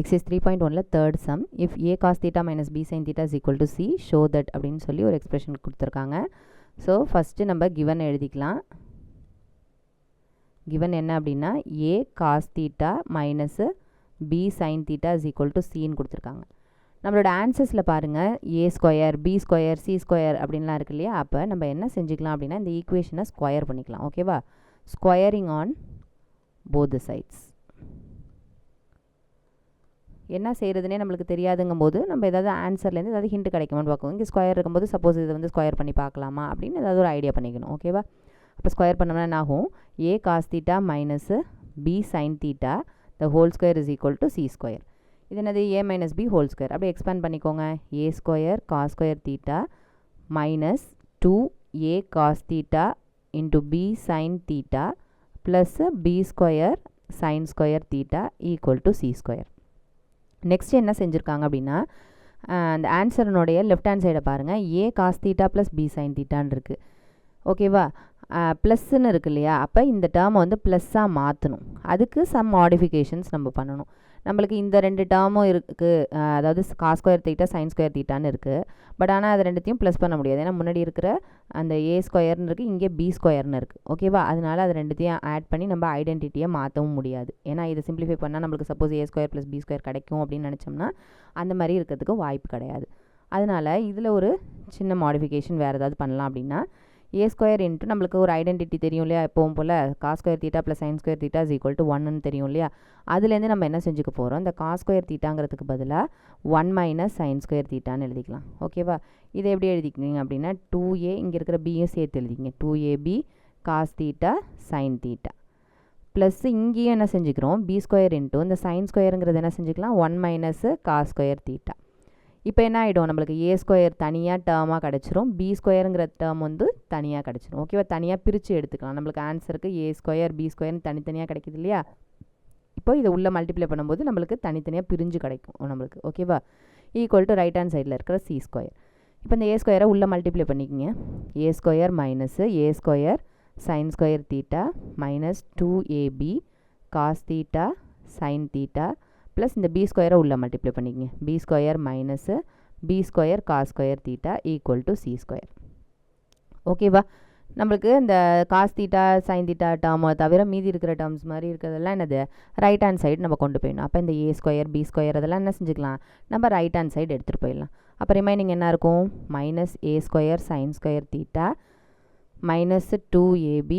Exercise 3.1 third sum. If a cos theta minus b sin theta is equal to c, show that அப்படின்னு சொல்லி ஒரு expression கொடுத்துருக்காங்க. So first நம்ம given எழுதிக்கலாம். given என்ன அப்படின்னா a cos theta minus b sin theta is equal to cன்னு கொடுத்துருக்காங்க. நம்மளோட ஆன்சர்ஸில் பாருங்கள் a square b square c square அப்படின்லாம் இருக்கு இல்லையா. அப்போ நம்ம என்ன செஞ்சுக்கலாம் அப்படின்னா இந்த ஈக்குவேஷனை ஸ்கொயர் பண்ணிக்கலாம். ஓகேவா? Squaring on both the sides. என்ன செய்கிறதுனே நம்மளுக்கு தெரியாதுங்கும் போது நம்ம ஏதாவது ஆன்சர்லேருந்து ஏதாவது ஹிண்ட் கிடைக்குமான்னு பார்க்கணும். இங்கே ஸ்கொயர் இருக்கும்போது சப்போஸ் இதை வந்து ஸ்கொயர் பண்ணி பார்க்கலாமா அப்படின்னு ஏதாவது ஒரு ஐடியா பண்ணிக்கணும். ஓகேவா? அப்போ ஸ்கொயர் பண்ணோம்னா என்ன ஆகும்? a cos theta minus b sin theta the whole square is equal to c square. இது என்னது? a minus b whole square. அப்படியே எக்ஸ்பேண்ட் பண்ணிக்கோங்க. a square cos square theta minus 2a cos theta into b sin theta plus b square sin square theta equal to c square. Next என்ன செஞ்சுருக்காங்க அப்படின்னா அந்த ஆன்சர்னுடைய left hand சைடை பாருங்கள். a cos theta plus b sin thetaன்னு இருக்குது. ஓகேவா? ப்ளஸ்ன்னு இருக்கு இல்லையா. அப்போ இந்த டேர்மை வந்து ப்ளஸ்ஸாக மாற்றணும். அதுக்கு சம் மாடிஃபிகேஷன்ஸ் நம்ம பண்ணணும். நம்மளுக்கு இந்த ரெண்டு டேர்மும் இருக்குது, அதாவது cos square theta sine square தீட்டான்னு இருக்குது. பட் ஆனால் அது ரெண்டுத்தையும் ப்ளஸ் பண்ண முடியாது. ஏன்னா முன்னாடி இருக்கிற அந்த a ஸ்கொயர்னு இருக்குது, இங்கே b ஸ்கொயர்னு இருக்குது. ஓகேவா? அதனால் அது ரெண்டுத்தையும் ஆட் பண்ணி நம்ம ஐடென்டிட்டியை மாற்றவும் முடியாது. ஏன்னா இதை சிம்பிளிஃபை பண்ணால் நம்மளுக்கு suppose a square plus b square கிடைக்கும் அப்படின்னு நினச்சோம்னா அந்த மாதிரி இருக்கிறதுக்கு வாய்ப்பு கிடையாது. அதனால் இதில் ஒரு சின்ன மாடிஃபிகேஷன் வேறு ஏதாவது பண்ணலாம் அப்படின்னா a ஸ்கொயர் இன்ட்டு நம்மளுக்கு ஒரு ஐடென்டிட்டி தெரியும் இல்லையா. எப்பவும் போல் cos square theta plus sine square theta is equal to 1ன்னு தெரியும் இல்லையா. அதுலேருந்து நம்ம என்ன செஞ்சுக்க போகிறோம்? இந்த காஸ் ஸ்கொயர் தீட்டாங்கிறதுக்கு பதிலாக 1 மைனஸ் சைன் ஸ்கொயர் தீட்டான்னு எழுதிக்கலாம். ஓகேவா? இதை எப்படி எழுதிக்கிங்க அப்படின்னா 2a இங்கே இருக்கிற பியும் சேர்த்து எழுதிங்க. 2ab cos theta sine theta plus இங்கேயும் என்ன செஞ்சுக்கிறோம்? b ஸ்கொயர் இன்ட்டு இந்த சைன் ஸ்கொயருங்கிறது என்ன செஞ்சுக்கலாம்? 1 மைனஸ் காஸ் ஸ்கொயர் தீட்டா. இப்போ என்ன ஆகிடும்? நம்மளுக்கு a ஸ்கொயர் தனியாக டேர்மாக கிடச்சிரும், b ஸ்கொயருங்கிற டேர்ம் வந்து தனியாக கிடச்சிரும். ஓகேவா? தனியாக பிரித்து எடுத்துக்கலாம். நம்மளுக்கு ஆன்சருக்கு a ஸ்கொயர் b ஸ்கொயர்னு தனித்தனியாக கிடைக்குது இல்லையா. இப்போ இதை உள்ளே மல்டிப்ளை பண்ணும்போது நம்மளுக்கு தனித்தனியாக பிரிஞ்சு கிடைக்கும் நம்மளுக்கு. ஓகேவா? ஈக்குவல் டு ரைட் ஹேண்ட் சைடில் இருக்கிற c ஸ்கொயர். இப்போ இந்த a ஸ்கொயரை உள்ளே மல்டிப்ளை பண்ணிக்கிங்க. a square minus a square sine square theta minus 2ab cos theta sine theta plus இந்த b ஸ்கொயரை உள்ளே மல்டிப்ளை பண்ணிக்கங்க. b square minus b square cos square theta equal to c square. ஓகேவா? நம்மளுக்கு இந்த காஸ் தீட்டா சைன் தீட்டா டேர்மை தவிர மீதி இருக்கிற டேர்ம்ஸ் மாதிரி இருக்கிறதெல்லாம் என்னது? ரைட் ஹேண்ட் சைடு நம்ம கொண்டு போயிடணும். அப்போ இந்த a ஸ்கொயர் b ஸ்கொயர் அதெல்லாம் என்ன செஞ்சுக்கலாம்? நம்ம ரைட் ஹேண்ட் சைடு எடுத்துகிட்டு போயிடலாம். அப்போ ரிமைனிங் என்ன இருக்கும்? Minus a square sine square theta minus 2ab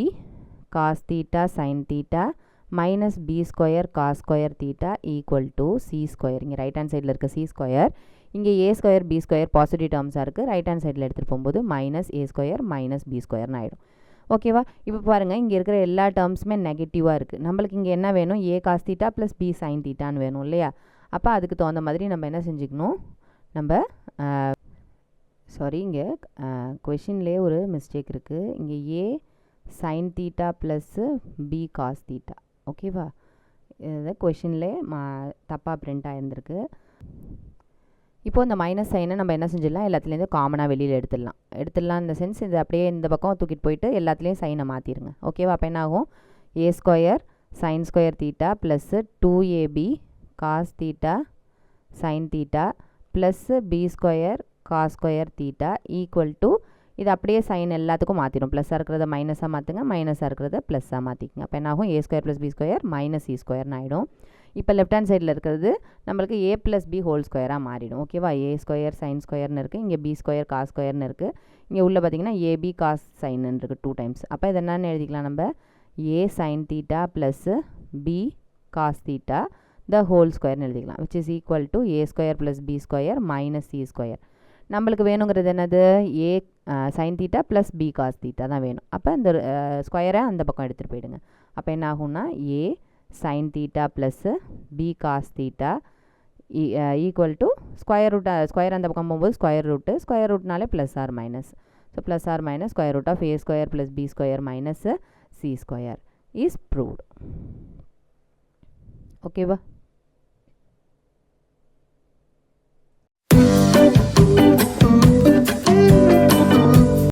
cos theta sine theta minus b square cos square theta equal to c square. இங்கே ரைட் ஹேண்ட் சைடில் இருக்க c ஸ்கொயர், இங்கே a square b square positive டேர்ம்ஸாக இருக்குது. Right hand சைடில் எடுத்துகிட்டு போகும்போது minus a square minus b ஸ்கொயர்னு ஆகிடும். ஓகேவா? இப்போ பாருங்கள் இங்கே இருக்கிற எல்லா டேர்ம்ஸுமே நெகட்டிவாக இருக்குது. நம்மளுக்கு இங்கே என்ன வேணும்? a cos theta plus b sine தீட்டான்னு வேணும் இல்லையா. அப்போ அதுக்கு தகுந்த மாதிரி நம்ம என்ன செஞ்சுக்கணும்? நம்ம இங்கே கொஷின்லேயே ஒரு மிஸ்டேக் இருக்குது. இங்கே a sine theta plus b cos theta. ஓகேவா? இது கொஷின்லே தப்பாக பிரிண்ட் ஆகிருந்திருக்கு. இப்போது இந்த மைனஸ் சைனை நம்ம என்ன செஞ்சிடலாம்? எல்லாத்துலேருந்து காமனாக வெளியில் எடுத்துடலாம் இந்த சென்ஸ். இது அப்படியே இந்த பக்கம் தூக்கிட்டு போயிட்டு எல்லாத்துலேயும் சைனை மாற்றிடுங்க. ஓகேவா? அப்போ என்ன ஆகும்? a square sine square theta plus 2ab cos theta sine theta plus b square cos square theta equal to இது அப்படியே சைன் எல்லாத்துக்கும் மாற்றிடும். ப்ளஸ்ஸாக இருக்கிறத மைனஸாக மாற்றுங்க, மைனஸாக இருக்கிறத ப்ளஸ்ஸாக மாற்றிக்கங்க. அப்போ என்ன ஆகும்? a square plus b square minus c ஸ்கொயர்னு ஆகிடும். இப்போ லெஃப்ட் ஹேண்ட் சைடில் இருக்கிறது நம்மளுக்கு a ப்ளஸ் b ஹோல் ஸ்கொயராக மாறிடும். ஓகேவா? a ஸ்கொயர் சைன் ஸ்கொயர்னு இருக்குது, இங்கே b ஸ்கொயர் காஸ் ஸ்கொயர்னு இருக்குது, இங்கே உள்ளே பார்த்தீங்கன்னா ab காஸ் சைன்னு இருக்குது 2 டைம்ஸ். அப்போ இது என்னன்னு எழுதிக்கலாம்? நம்ம a sine theta plus b cos theta the whole ஸ்கொயர்னு எழுதிக்கலாம். Which is equal to a square plus b square minus c square. நம்மளுக்கு வேணுங்கிறது என்னது? a sine theta plus b cos theta தான் வேணும். அப்போ இந்த ஸ்கொயரை அந்த பக்கம் எடுத்துகிட்டு போயிடுங்க. அப்போ என்ன ஆகும்னா a sine theta plus b cos theta equal to square அந்த பக்கம் போகும்போது ஸ்கொயர் ரூட்னாலே plus or minus. So plus or minus square root of a square plus b square minus c square is proved. ஓகேவா?